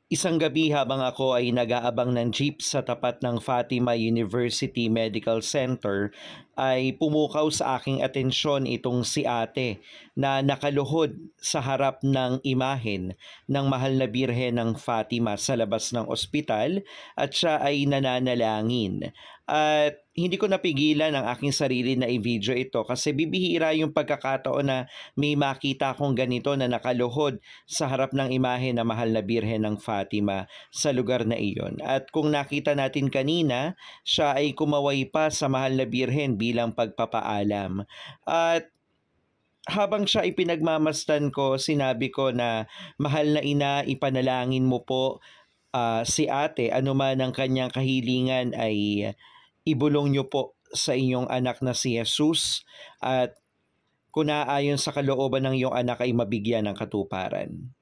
Isang gabi habang ako ay nag-aabang ng jeep sa tapat ng Fatima University Medical Center ay pumukaw sa aking atensyon itong si ate na nakaluhod sa harap ng imahen ng mahal na birhen ng Fatima sa labas ng ospital at siya ay nananalangin. At hindi ko napigilan ang aking sarili na i-video ito kasi bibihira yung pagkakataon na may makita akong ganito na nakaluhod sa harap ng imahe na mahal na birhen ng Fatima sa lugar na iyon. At kung nakita natin kanina, siya ay kumaway pa sa mahal na birhen bilang pagpapaalam. At habang siya ay pinagmamasdan ko, sinabi ko na, "Mahal na ina, ipanalangin mo po si ate, anuman ang kanyang kahilingan ay ibulong niyo po sa inyong anak na si Jesus at kung naayon sa kalooban ng iyong anak ay mabigyan ng katuparan."